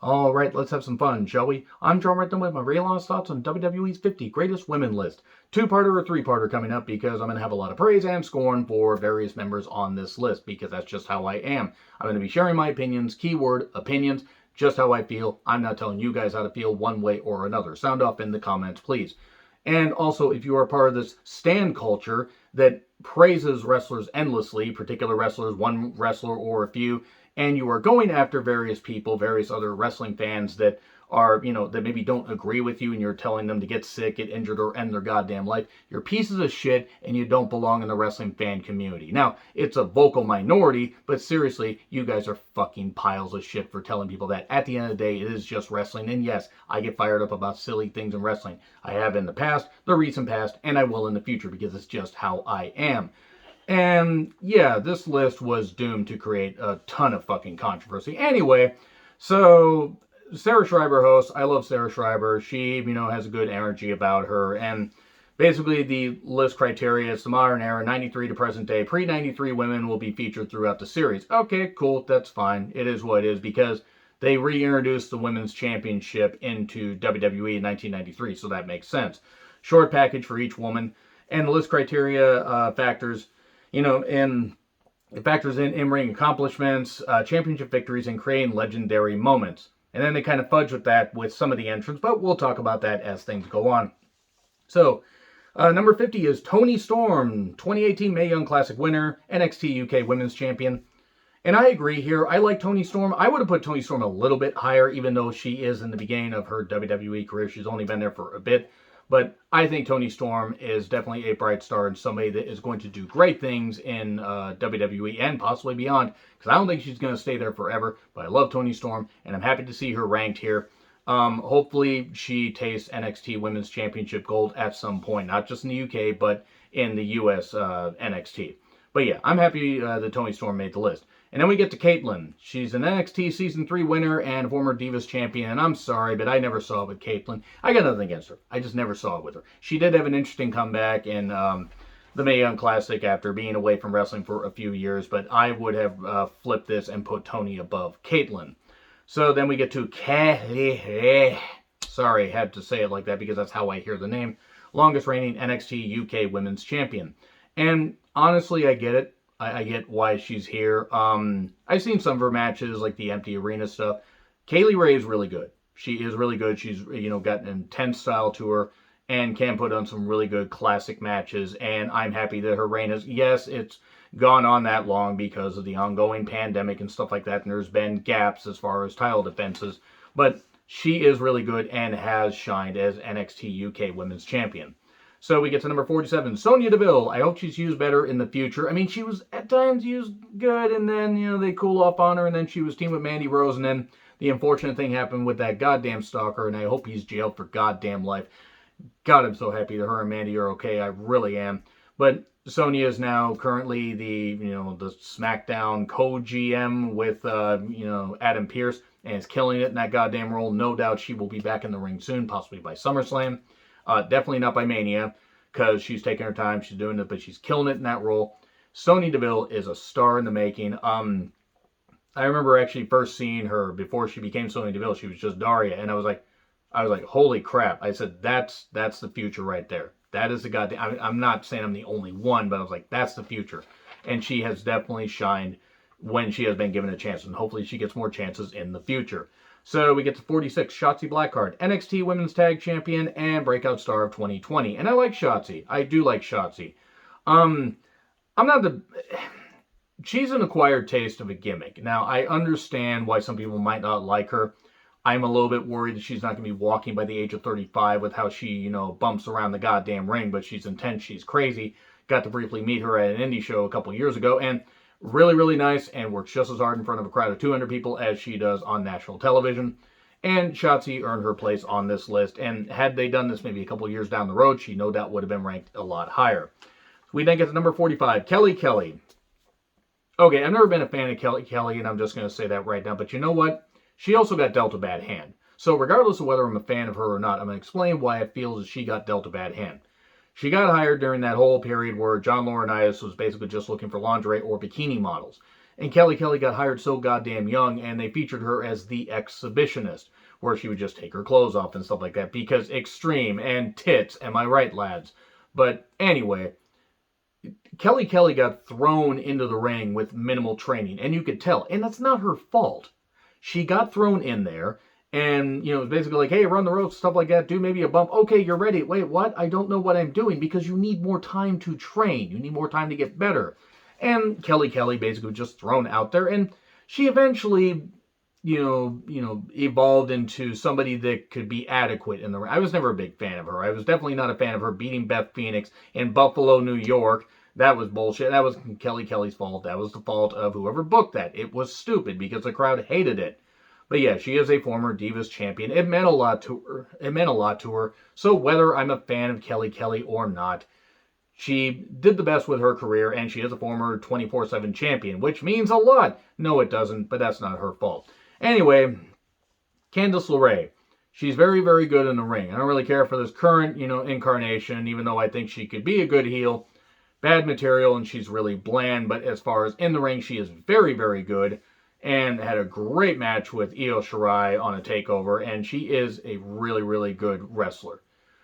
Alright, let's have some fun, shall we? I'm John Redden with my real honest thoughts on WWE's 50 Greatest Women list. Two-parter or three-parter coming up because I'm going to have a lot of praise and scorn for various members on this list because that's just how I am. I'm going to be sharing my opinions, keyword opinions, just how I feel. I'm not telling you guys how to feel one way or another. Sound off in the comments, please. And also, if you are part of this stan culture that praises wrestlers endlessly, particular wrestlers, one wrestler or a few, and you are going after various people, various other wrestling fans that are, that maybe don't agree with you and you're telling them to get sick, get injured, or end their goddamn life, you're pieces of shit and you don't belong in the wrestling fan community. Now, it's a vocal minority, but seriously, you guys are fucking piles of shit for telling people that. At the end of the day, it is just wrestling, and yes, I get fired up about silly things in wrestling. I have in the past, the recent past, and I will in the future because it's just how I am. And yeah, this list was doomed to create a ton of fucking controversy. Anyway, so Sarah Schreiber hosts. I love Sarah Schreiber. She, has a good energy about her. And basically the list criteria is the modern era, 93 to present day. Pre-93 women will be featured throughout the series. Okay, cool. That's fine. It is what it is because they reintroduced the Women's Championship into WWE in 1993, so that makes sense. Short package for each woman. And the list criteria factors, and it factors in-ring accomplishments, championship victories, and creating legendary moments. And then they kind of fudge with that with some of the entrants, but we'll talk about that as things go on. So, number 50 is Toni Storm, 2018 Mae Young Classic winner, NXT UK Women's Champion. And I agree here. I like Toni Storm. I would have put Toni Storm a little bit higher, even though she is in the beginning of her WWE career. She's only been there for a bit. But I think Toni Storm is definitely a bright star and somebody that is going to do great things in WWE and possibly beyond. Because I don't think she's going to stay there forever. But I love Toni Storm, and I'm happy to see her ranked here. Hopefully she tastes NXT Women's Championship gold at some point. Not just in the UK, but in the US NXT. But yeah, I'm happy that Toni Storm made the list. And then we get to Caitlyn. She's an NXT Season 3 winner and former Divas champion. And I'm sorry, but I never saw it with Caitlyn. I got nothing against her. I just never saw it with her. She did have an interesting comeback in the Mae Young Classic after being away from wrestling for a few years. But I would have flipped this and put Toni above Caitlyn. So then we get to Kelly. Sorry, I had to say it like that because that's how I hear the name. Longest reigning NXT UK Women's Champion. And honestly, I get it. I get why she's here. I've seen some of her matches, like the empty arena stuff. Kaylee Ray is really good. She is really good. She's, got an intense style to her and can put on some really good classic matches. And I'm happy that her reign is, yes, it's gone on that long because of the ongoing pandemic and stuff like that. And there's been gaps as far as title defenses. But she is really good and has shined as NXT UK Women's Champion. So we get to number 47, Sonya Deville. I hope she's used better in the future. I mean, she was at times used good, and then, they cool off on her, and then she was teamed with Mandy Rose, and then the unfortunate thing happened with that goddamn stalker, and I hope he's jailed for goddamn life. God, I'm so happy that her and Mandy are okay. I really am. But Sonya is now currently the SmackDown co-GM with, Adam Pearce, and is killing it in that goddamn role. No doubt she will be back in the ring soon, possibly by SummerSlam. Definitely not by Mania, because she's taking her time, she's doing it, but she's killing it in that role. Sonya Deville is a star in the making. I remember actually first seeing her before she became Sonya Deville. She was just Daria, and I was like, holy crap. I said, that's the future right there. That is the goddamn, I'm not saying I'm the only one, but I was like, that's the future. And she has definitely shined when she has been given a chance, and hopefully she gets more chances in the future. So we get to 46, Shotzi Blackheart, NXT Women's Tag Champion and Breakout Star of 2020. And I like Shotzi. I do like Shotzi. She's an acquired taste of a gimmick. Now, I understand why some people might not like her. I'm a little bit worried that she's not going to be walking by the age of 35 with how she, bumps around the goddamn ring, but she's intense, she's crazy. Got to briefly meet her at an indie show a couple years ago, and really, really nice, and works just as hard in front of a crowd of 200 people as she does on national television. And Shotzi earned her place on this list, and had they done this maybe a couple years down the road, she no doubt would have been ranked a lot higher. We then get to number 45, Kelly Kelly. Okay, I've never been a fan of Kelly Kelly, and I'm just going to say that right now, but you know what? She also got dealt a bad hand. So regardless of whether I'm a fan of her or not, I'm going to explain why I feel that she got dealt a bad hand. She got hired during that whole period where John Laurinaitis was basically just looking for lingerie or bikini models. And Kelly Kelly got hired so goddamn young, and they featured her as the exhibitionist, where she would just take her clothes off and stuff like that, because extreme and tits, am I right, lads? But anyway, Kelly Kelly got thrown into the ring with minimal training, and you could tell, and that's not her fault. She got thrown in there, and, it was basically like, hey, run the ropes, stuff like that, do maybe a bump. Okay, you're ready. Wait, what? I don't know what I'm doing, because you need more time to train. You need more time to get better. And Kelly Kelly basically was just thrown out there, and she eventually, evolved into somebody that could be adequate in the ring. I was never a big fan of her. I was definitely not a fan of her beating Beth Phoenix in Buffalo, New York. That was bullshit. That was Kelly Kelly's fault. That was the fault of whoever booked that. It was stupid because the crowd hated it. But yeah, she is a former Divas champion. It meant a lot to her. It meant a lot to her. So whether I'm a fan of Kelly Kelly or not, she did the best with her career, and she is a former 24/7 champion, which means a lot. No, it doesn't, but that's not her fault. Anyway, Candice LeRae. She's very, very good in the ring. I don't really care for this current, incarnation, even though I think she could be a good heel. Bad material, and she's really bland, but as far as in the ring, she is very, very good, and had a great match with Io Shirai on a takeover, and she is a really, really good wrestler.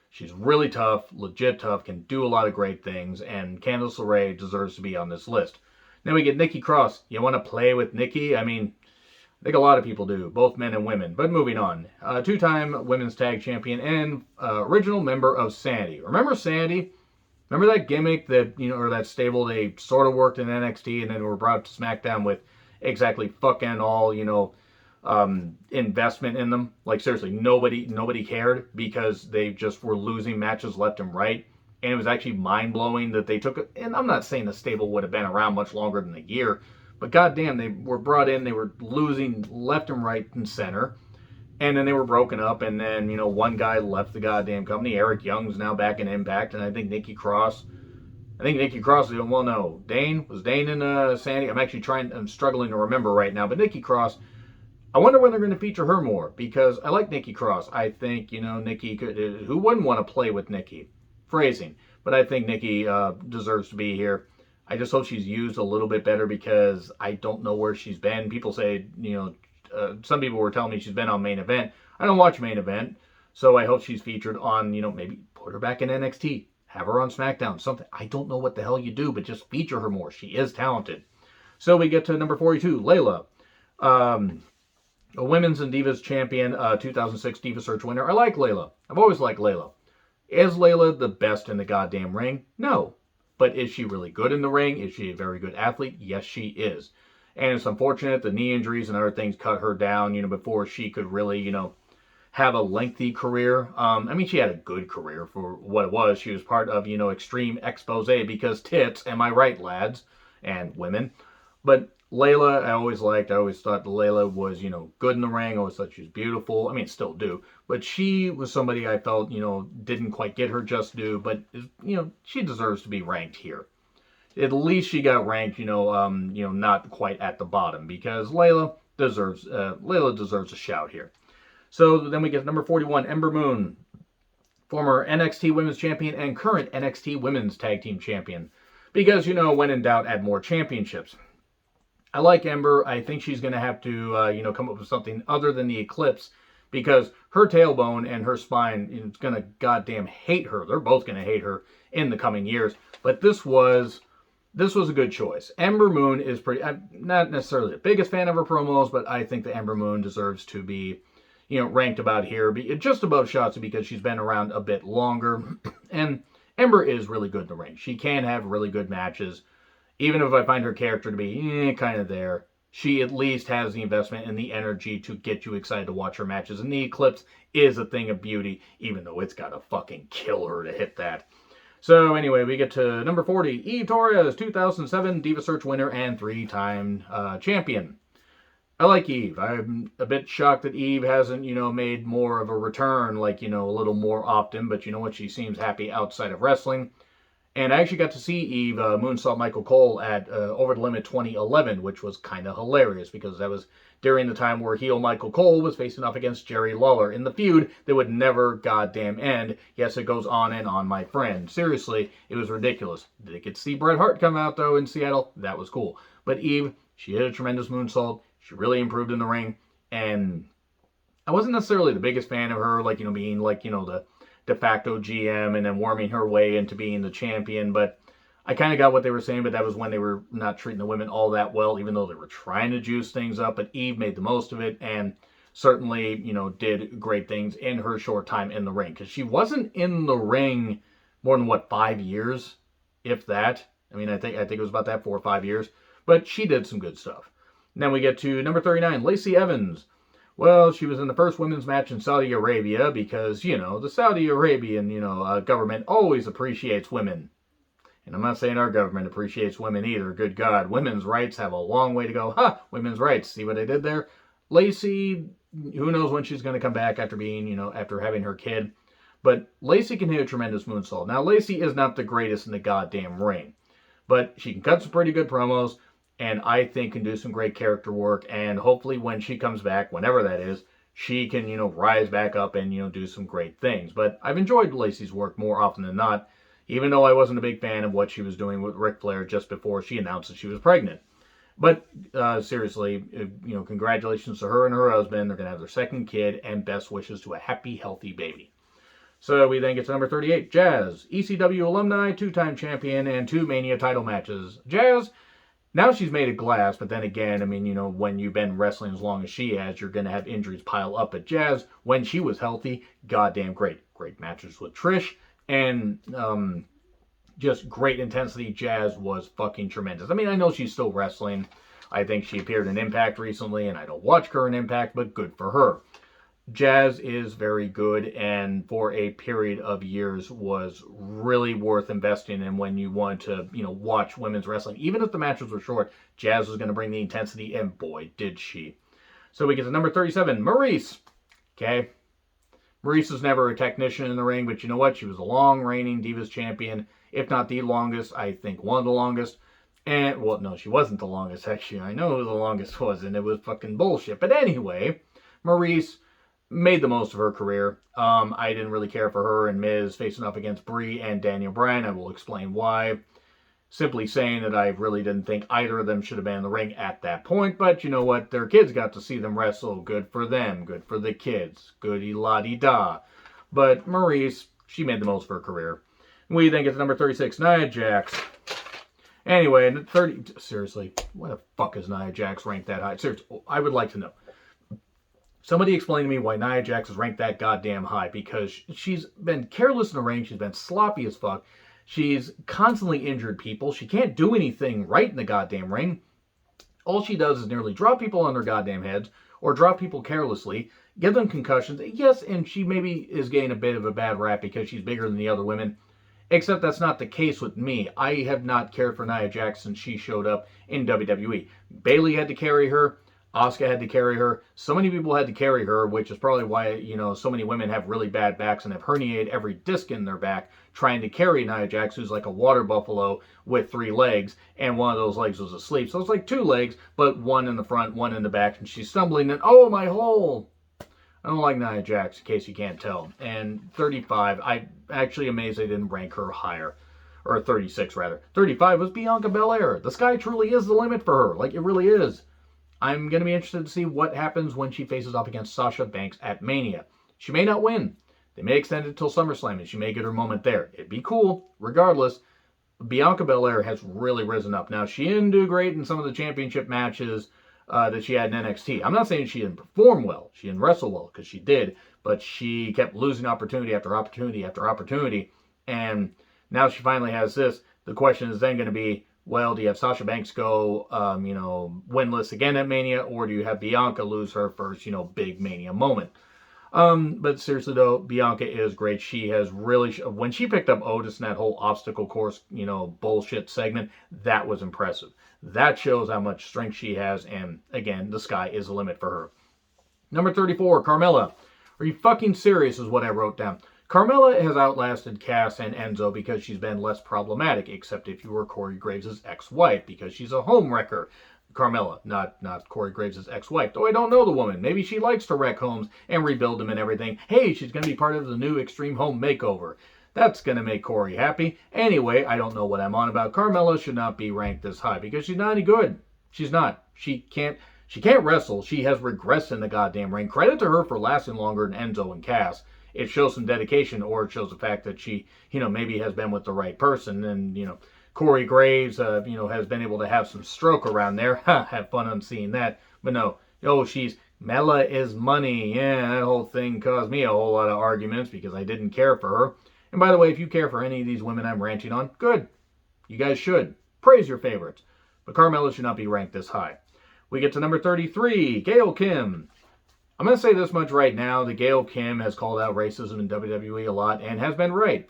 She's really tough, legit tough, can do a lot of great things, and Candice LeRae deserves to be on this list. Then we get Nikki Cross. You want to play with Nikki? I mean, I think a lot of people do, both men and women. But moving on. Two-time women's tag champion and original member of Sanity. Remember Sanity? Remember that gimmick that, or that stable they sort of worked in NXT and then were brought to SmackDown with exactly fucking all, investment in them? Like, seriously, nobody cared because they just were losing matches left and right. And it was actually mind-blowing that they took it. And I'm not saying the stable would have been around much longer than a year, but goddamn, they were brought in, they were losing left and right and center. And then they were broken up, and then, one guy left the goddamn company. Eric Young's now back in Impact, and I think Nikki Cross, well, no, was Dane in Sandy? I'm struggling to remember right now, but Nikki Cross, I wonder when they're going to feature her more, because I like Nikki Cross. I think, Nikki could, who wouldn't want to play with Nikki? Phrasing. But I think Nikki deserves to be here. I just hope she's used a little bit better, because I don't know where she's been. People say, some people were telling me she's been on Main Event. I don't watch Main Event, so I hope she's featured on, maybe put her back in NXT. Have her on SmackDown, something. I don't know what the hell you do, but just feature her more. She is talented. So we get to number 42, Layla. A Women's and Divas Champion, 2006 Diva Search winner. I like Layla. I've always liked Layla. Is Layla the best in the goddamn ring? No. But is she really good in the ring? Is she a very good athlete? Yes, she is. And it's unfortunate the knee injuries and other things cut her down, before she could really, have a lengthy career. She had a good career for what it was. She was part of, Extreme Expose, because tits, am I right, lads and women? But Layla, I always liked. I always thought Layla was, good in the ring. I always thought she was beautiful. Still do. But she was somebody I felt, didn't quite get her just due. But, she deserves to be ranked here. At least she got ranked, not quite at the bottom, because Layla deserves a shout here. So then we get number 41, Ember Moon, former NXT Women's Champion and current NXT Women's Tag Team Champion. Because, when in doubt, add more championships. I like Ember. I think she's going to have to, come up with something other than the Eclipse, because her tailbone and her spine is going to goddamn hate her. They're both going to hate her in the coming years. But this was a good choice. Ember Moon is I'm not necessarily the biggest fan of her promos, but I think that Ember Moon deserves to be, ranked about here, just above Shotzi, because she's been around a bit longer. And Ember is really good in the ring. She can have really good matches. Even if I find her character to be kind of there, she at least has the investment and the energy to get you excited to watch her matches. And the Eclipse is a thing of beauty, even though it's got to fucking kill her to hit that. So anyway, we get to number 40, Eve Torres, 2007 Diva Search winner and 3-time champion. I like Eve. I'm a bit shocked that Eve hasn't, made more of a return, like, a little more often. But you know what? She seems happy outside of wrestling. And I actually got to see Eve moonsault Michael Cole at Over the Limit 2011, which was kind of hilarious, because that was during the time where heel Michael Cole was facing off against Jerry Lawler in the feud that would never goddamn end. Yes, it goes on and on, my friend. Seriously, it was ridiculous. Did I get to see Bret Hart come out, though, in Seattle? That was cool. But Eve, She hit a tremendous moonsault. She really improved in the ring. And I wasn't necessarily the biggest fan of her, like, being like, the de facto GM and then worming her way into being the champion. But I kind of got what they were saying, but that was when they were not treating the women all that well, even though they were trying to juice things up. But Eve made the most of it and certainly, did great things in her short time in the ring. Because she wasn't in the ring more than, 5 years, if that. I mean, I think it was about that, 4 or 5 years. But she did some good stuff. And then we get to number 39, Lacey Evans. Well, she was in the first women's match in Saudi Arabia because, the Saudi Arabian, government always appreciates women. And I'm not saying our government appreciates women either. Good God, women's rights have a long way to go. Women's rights. See what I did there? Lacey, who knows when she's going to come back after being, after having her kid. But Lacey can hit a tremendous moonsault. Now, Lacey is not the greatest in the goddamn ring. But she can cut some pretty good promos. And I think can do some great character work. And hopefully when she comes back, whenever that is, she can, rise back up and, do some great things. But I've enjoyed Lacey's work more often than not. Even though I wasn't a big fan of what she was doing with Ric Flair just before she announced that she was pregnant. But seriously, congratulations to her and her husband. They're going to have their second kid and best wishes to a happy, healthy baby. So we then get to number 38, Jazz. ECW alumni, 2-time champion, and 2 Mania title matches. Jazz, now she's made of glass, but then again, I mean, when you've been wrestling as long as she has, you're going to have injuries pile up. But Jazz, when she was healthy, goddamn great. Great matches with Trish. And just great intensity. Jazz was fucking tremendous. I mean, I know she's still wrestling. I think she appeared in Impact recently, and I don't watch her in Impact, but good for her. Jazz is very good, and for a period of years was really worth investing in when you want to, watch women's wrestling. Even if the matches were short, Jazz was going to bring the intensity, and boy, did she. So we get to number 37, Maryse. Okay. Maryse was never a technician in the ring, but you know what? She was a long-reigning Divas champion, if not the longest. I think one of the longest. And, well, no, she wasn't the longest, actually. I know who the longest was, and it was fucking bullshit. But anyway, Maryse made the most of her career. I didn't really care for her and Miz facing up against Brie and Daniel Bryan. I will explain why. Simply saying that I really didn't think either of them should have been in the ring at that point. But you know what? Their kids got to see them wrestle. Good for them. Good for the kids. Goody la di da. But Maryse, she made the most of her career. We then get to number 36, Nia Jax. Anyway, seriously, why the fuck is Nia Jax ranked that high? Seriously, I would like to know. Somebody explain to me why Nia Jax is ranked that goddamn high. Because she's been careless in the ring. She's been sloppy as fuck. She's constantly injured people. She can't do anything right in the goddamn ring. All she does is nearly drop people on their goddamn heads or drop people carelessly, give them concussions. Yes, and she maybe is getting a bit of a bad rap because she's bigger than the other women. Except that's not the case with me. I have not cared for Nia Jax since she showed up in WWE. Bayley had to carry her. Asuka had to carry her. So many people had to carry her, which is probably why, so many women have really bad backs and have herniated every disc in their back trying to carry Nia Jax, who's like a water buffalo with 3 legs, and one of those legs was asleep. So it's like 2 legs, but one in the front, one in the back, and she's stumbling, and oh, my hole! I don't like Nia Jax, in case you can't tell. And 35, I actually amazed they didn't rank her higher. Or 36, rather. 35 was Bianca Belair. The sky truly is the limit for her. Like, it really is. I'm going to be interested to see what happens when she faces off against Sasha Banks at Mania. She may not win. They may extend it till SummerSlam, and she may get her moment there. It'd be cool. Regardless, Bianca Belair has really risen up. Now, she didn't do great in some of the championship matches that she had in NXT. I'm not saying she didn't perform well. She didn't wrestle well, because she did. But she kept losing opportunity after opportunity after opportunity. And now she finally has this. The question is then going to be, well, do you have Sasha Banks go, winless again at Mania, or do you have Bianca lose her first, big Mania moment? But seriously though, Bianca is great. She has really, when she picked up Otis in that whole obstacle course, bullshit segment, that was impressive. That shows how much strength she has, and again, the sky is the limit for her. Number 34, Carmella. Are you fucking serious is what I wrote down. Carmella has outlasted Cass and Enzo because she's been less problematic, except if you were Corey Graves' ex-wife, because she's a home wrecker. Carmella, not Corey Graves' ex-wife. Though I don't know the woman. Maybe she likes to wreck homes and rebuild them and everything. Hey, she's going to be part of the new Extreme Home Makeover. That's going to make Corey happy. Anyway, I don't know what I'm on about. Carmella should not be ranked this high because she's not any good. She's not. She can't wrestle. She has regressed in the goddamn ring. Credit to her for lasting longer than Enzo and Cass. It shows some dedication, or it shows the fact that she, maybe has been with the right person. And, Corey Graves, has been able to have some stroke around there. Have fun on seeing that. But no, she's Mela is money. Yeah, that whole thing caused me a whole lot of arguments because I didn't care for her. And by the way, if you care for any of these women I'm ranting on, good. You guys should. Praise your favorites. But Carmella should not be ranked this high. We get to number 33, Gail Kim. I'm going to say this much right now, that Gail Kim has called out racism in WWE a lot and has been right.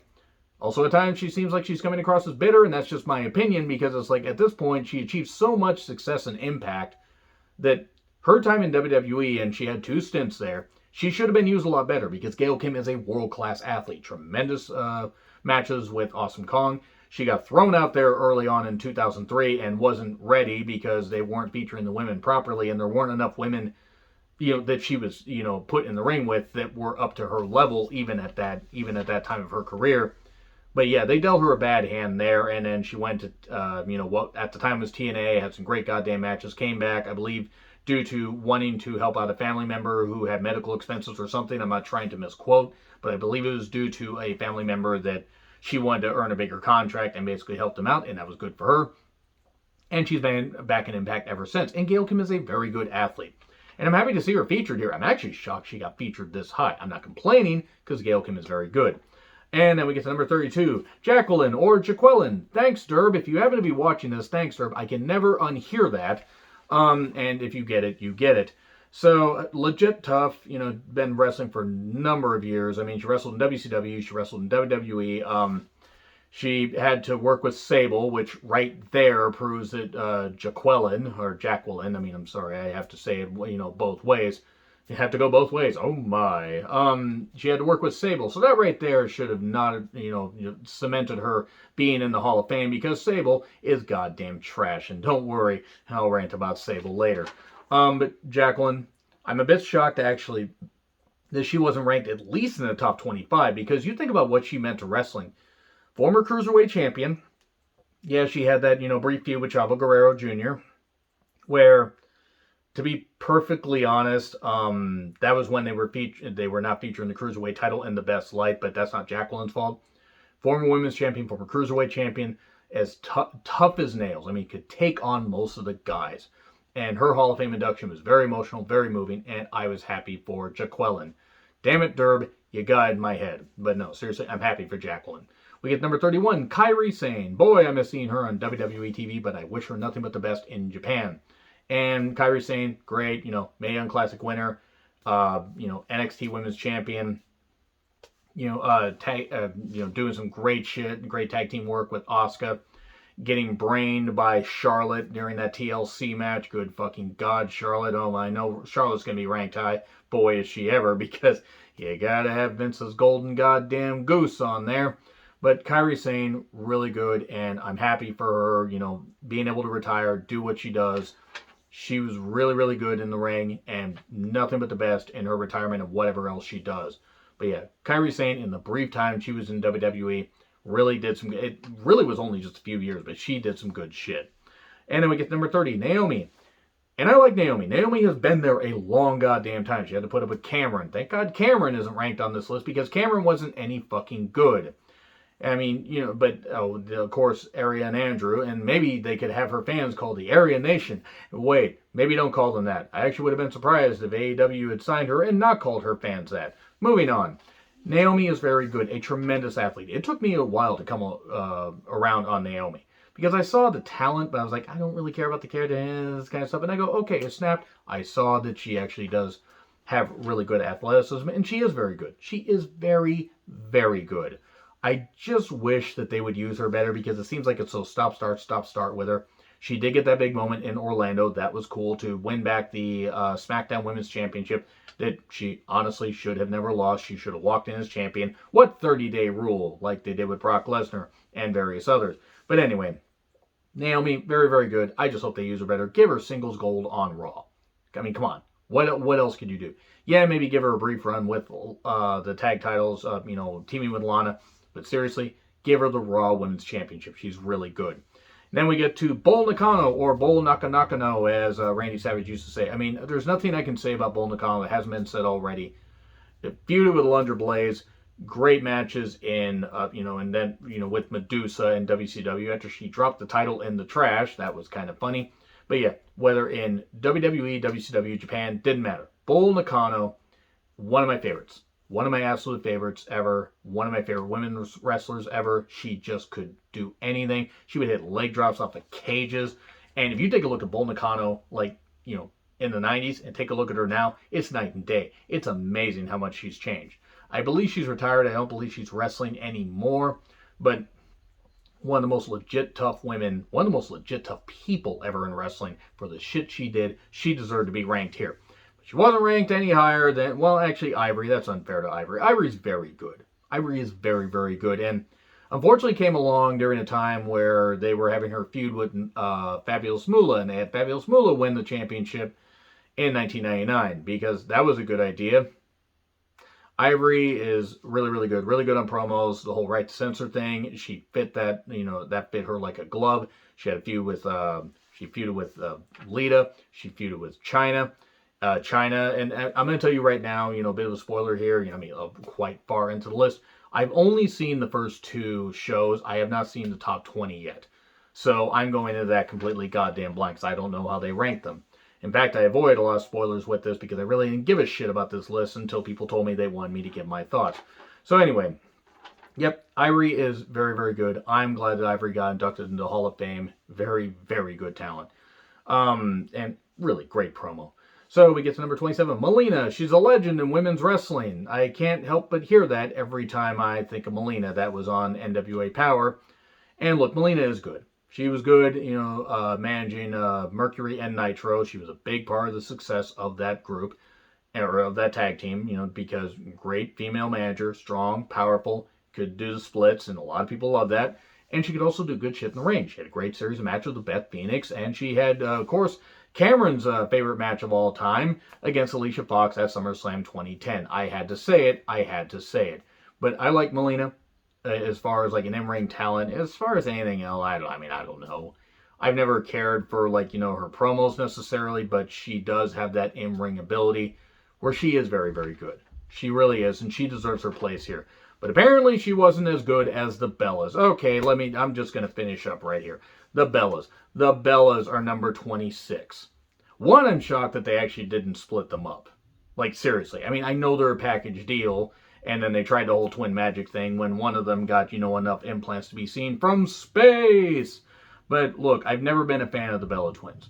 Also, at times, she seems like she's coming across as bitter, and that's just my opinion, because it's like, at this point, she achieved so much success and impact that her time in WWE, and she had 2 stints there, she should have been used a lot better, because Gail Kim is a world-class athlete. Tremendous matches with Awesome Kong. She got thrown out there early on in 2003 and wasn't ready because they weren't featuring the women properly, and there weren't enough women that she was, put in the ring with that were up to her level, even at that time of her career. But yeah, they dealt her a bad hand there, and then she went to, what at the time was TNA, had some great goddamn matches, came back, I believe, due to wanting to help out a family member who had medical expenses or something. I'm not trying to misquote, but I believe it was due to a family member that she wanted to earn a bigger contract and basically helped them out, and that was good for her. And she's been back in Impact ever since. And Gail Kim is a very good athlete. And I'm happy to see her featured here. I'm actually shocked she got featured this high. I'm not complaining, because Gail Kim is very good. And then we get to number 32, Jacqueline or Jaqueline. Thanks, Derb. If you happen to be watching this, thanks, Derb. I can never unhear that. And if you get it, you get it. So, legit tough, been wrestling for a number of years. I mean, she wrestled in WCW, she wrestled in WWE. She had to work with Sable, which right there proves that Jacqueline, I'm sorry, I have to say it, both ways. You have to go both ways. Oh my. She had to work with Sable. So that right there should have not, cemented her being in the Hall of Fame, because Sable is goddamn trash. And don't worry, I'll rant about Sable later. But Jacqueline, I'm a bit shocked actually that she wasn't ranked at least in the top 25, because you think about what she meant to wrestling. Former Cruiserweight champion. Yeah, she had that, brief feud with Chavo Guerrero Jr., where, to be perfectly honest, that was when they were not featuring the Cruiserweight title in the best light, but that's not Jacqueline's fault. Former Women's Champion, former Cruiserweight Champion, as tough as nails. I mean, could take on most of the guys. And her Hall of Fame induction was very emotional, very moving, and I was happy for Jacqueline. Damn it, Derb, you guide my head. But no, seriously, I'm happy for Jacqueline. We get number 31, Kairi Sane. Boy, I miss seeing her on WWE TV, but I wish her nothing but the best in Japan. And Kairi Sane, great, Mae Young Classic winner, NXT Women's Champion, doing some great shit, great tag team work with Asuka, getting brained by Charlotte during that TLC match. Good fucking God, Charlotte. Oh, I know Charlotte's going to be ranked high. Boy, is she ever, because you got to have Vince's golden goddamn goose on there. But Kairi Sane, really good, and I'm happy for her, being able to retire, do what she does. She was really, really good in the ring, and nothing but the best in her retirement of whatever else she does. But yeah, Kairi Sane, in the brief time she was in WWE, really did some, it really was only just a few years, but she did some good shit. And then we get to number 30, Naomi. And I like Naomi. Naomi has been there a long goddamn time. She had to put up with Cameron. Thank God Cameron isn't ranked on this list, because Cameron wasn't any fucking good. I mean, but of course, Aria and Andrew, and maybe they could have her fans called the Arya Nation. Wait, maybe don't call them that. I actually would have been surprised if AEW had signed her and not called her fans that. Moving on. Naomi is very good, a tremendous athlete. It took me a while to come around on Naomi, because I saw the talent, but I was like, I don't really care about the character and this kind of stuff. And I go, okay, it snapped. I saw that she actually does have really good athleticism, and she is very good. She is very, very good. I just wish that they would use her better, because it seems like it's so stop-start with her. She did get that big moment in Orlando. That was cool, to win back the SmackDown Women's Championship that she honestly should have never lost. She should have walked in as champion. What 30-day rule, like they did with Brock Lesnar and various others. But anyway, Naomi, very, very good. I just hope they use her better. Give her singles gold on Raw. I mean, come on. What else could you do? Yeah, maybe give her a brief run with the tag titles, teaming with Lana. But seriously, give her the Raw Women's Championship. She's really good. Then we get to Bull Nakano, or Bull Nakano, as Randy Savage used to say. I mean, there's nothing I can say about Bull Nakano that hasn't been said already. It feuded with Alundra Blaze, great matches in, and then, with Medusa and WCW after she dropped the title in the trash. That was kind of funny. But yeah, whether in WWE, WCW, Japan, didn't matter. Bull Nakano, one of my favorites. One of my absolute favorites ever. One of my favorite women's wrestlers ever. She just could do anything. She would hit leg drops off the cages. And if you take a look at Bull Nakano, in the 90s, and take a look at her now, it's night and day. It's amazing how much she's changed. I believe she's retired. I don't believe she's wrestling anymore. But one of the most legit tough women, one of the most legit tough people ever in wrestling. For the shit she did, she deserved to be ranked here. She wasn't ranked any higher than, well, actually, Ivory. That's unfair to Ivory. Ivory's very good. Ivory is very, very good. And unfortunately came along during a time where they were having her feud with Fabulous Moolah, and they had Fabulous Moolah win the championship in 1999, because that was a good idea. Ivory is really, really good. Really good on promos. The whole right to censor thing, she fit that, that fit her like a glove. She had a feud with, she feuded with Lita. She feuded with Chyna. Chyna, and I'm going to tell you right now, a bit of a spoiler here, quite far into the list. I've only seen the first 2 shows. I have not seen the top 20 yet. So I'm going into that completely goddamn blank, because I don't know how they rank them. In fact, I avoid a lot of spoilers with this because I really didn't give a shit about this list until people told me they wanted me to give my thoughts. So anyway, yep, Ivory is very, very good. I'm glad that Ivory got inducted into the Hall of Fame. Very, very good talent. And really great promo. So we get to number 27, Melina. She's a legend in women's wrestling. I can't help but hear that every time I think of Melina. That was on NWA Power. And look, Melina is good. She was good, managing Mercury and Nitro. She was a big part of the success of that group, or of that tag team, because great female manager, strong, powerful, could do the splits, and a lot of people love that. And she could also do good shit in the ring. She had a great series of matches with Beth Phoenix, and she had, of course, Cameron's favorite match of all time against Alicia Fox at SummerSlam 2010. I had to say it. But I like Melina. As far as like an in-ring talent, as far as anything else, I don't know. I've never cared for her promos necessarily, but she does have that in-ring ability where she is very, very good. She really is, and she deserves her place here. But apparently she wasn't as good as the Bellas. Okay, I'm just going to finish up right here. The Bellas. The Bellas are number 26. One, I'm shocked that they actually didn't split them up. Like, seriously. I know they're a package deal, and then they tried the whole twin magic thing when one of them got, enough implants to be seen from space. But look, I've never been a fan of the Bella Twins.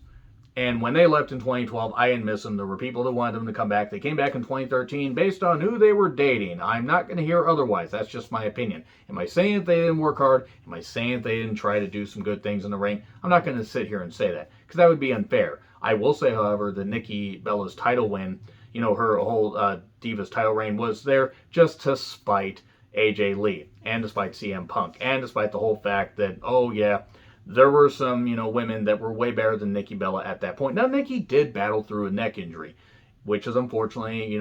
And when they left in 2012, I didn't miss them. There were people that wanted them to come back. They came back in 2013 based on who they were dating. I'm not going to hear otherwise. That's just my opinion. Am I saying that they didn't work hard? Am I saying that they didn't try to do some good things in the ring? I'm not going to sit here and say that, because that would be unfair. I will say, however, that Nikki Bella's title win, her whole Divas title reign was there just to spite AJ Lee, and despite CM Punk, and despite the whole fact that, oh yeah, there were some, women that were way better than Nikki Bella at that point. Now, Nikki did battle through a neck injury, which is unfortunately,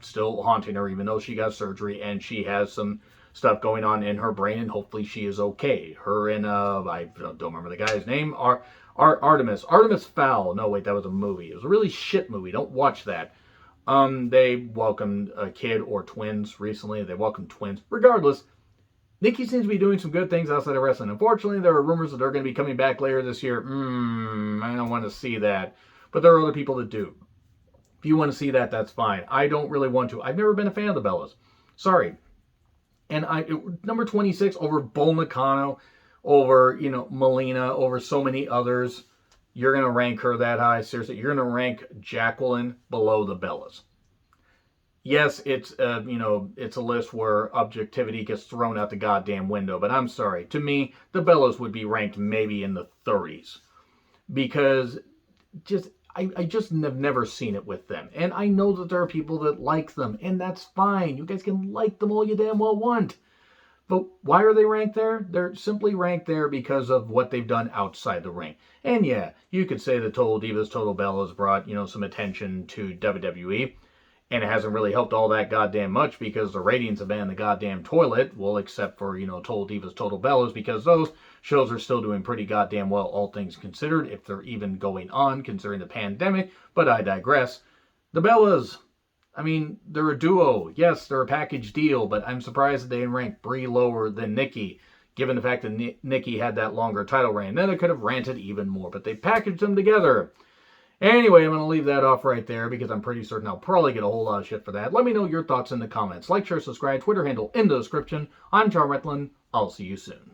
still haunting her, even though she got surgery, and she has some stuff going on in her brain, and hopefully she is okay. Her and, I don't remember the guy's name, Artemis Fowl. No, wait, that was a movie. It was a really shit movie. Don't watch that. They welcomed a kid or twins recently. They welcomed twins. Regardless, Nikki seems to be doing some good things outside of wrestling. Unfortunately, there are rumors that they're going to be coming back later this year. I don't want to see that. But there are other people that do. If you want to see that, that's fine. I don't really want to. I've never been a fan of the Bellas. Sorry. And number 26 over Bull Nakano, over, Melina, over so many others. You're going to rank her that high? Seriously, you're going to rank Jacqueline below the Bellas. Yes, it's it's a list where objectivity gets thrown out the goddamn window, but I'm sorry. To me, the Bellas would be ranked maybe in the 30s, because I just have never seen it with them. And I know that there are people that like them, and that's fine. You guys can like them all you damn well want. But why are they ranked there? They're simply ranked there because of what they've done outside the ring. And yeah, you could say the Total Divas, Total Bellas brought, some attention to WWE. And it hasn't really helped all that goddamn much because the ratings have been in the goddamn toilet. Well, except for, Total Divas, Total Bellas, because those shows are still doing pretty goddamn well, all things considered, if they're even going on, considering the pandemic. But I digress. The Bellas, I mean, they're a duo. Yes, they're a package deal, but I'm surprised that they didn't rank Brie lower than Nikki, given the fact that Nikki had that longer title reign. Then I could have ranted even more, but they packaged them together. Anyway, I'm going to leave that off right there because I'm pretty certain I'll probably get a whole lot of shit for that. Let me know your thoughts in the comments. Like, share, subscribe, Twitter handle in the description. I'm John Retlin. I'll see you soon.